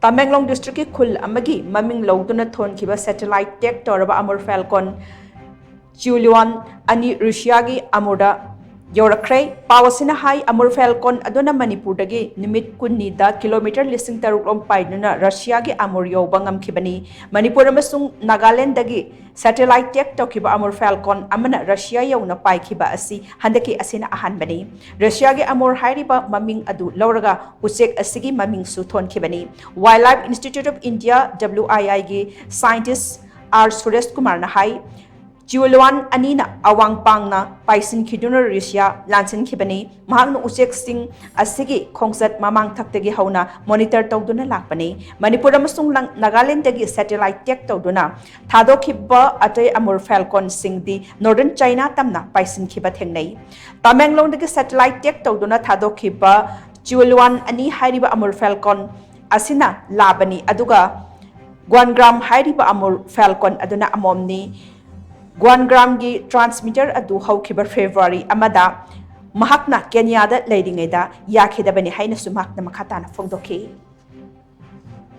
Tamenglong district ki khul amagi maming lawduna thon khiba satellite tech toraba Amur Falcon Chuliwan ani Russia gi Amurda Yorakre Pawasina Hai Amur Falcon aduna Manipur dagi nimit kunni da kilometer listing taruk paiduna Russia gi Amur yobangam khibani Manipur amasung Nagaland dagi satellite tech tokiba Amur Falcon amana Russia yawna pai khiba asi handaki asina ahan bani Russia gi Amur hairiba maming adu lawraga usek asigi maming su thon khibani Wildlife Institute of India WII gi scientist R Suresh Kumar na hai Chiwalwan anina awang pangna paisin khiduna Russia lansin khibani mahangnu usek sing asigi khongsat mamang thaktagi hauna monitor tawduna lakpani Manipur amasung Nagaland dagi satellite tech tawduna thadokhiba atay Amur Falcon singdi Northern China tamna paisin khiba thengnei Tamenglong dagi satellite tech tawduna thadokhiba Chiwalwan ani hairiba Amur Falcon asina labani aduga Guangram hairiba Amur Falcon aduna amomni Guangram gi transmitter adu hawkiba February amada mahakna Kenya da leidingeda yakhidabani haina sumakna makhatana fogdoki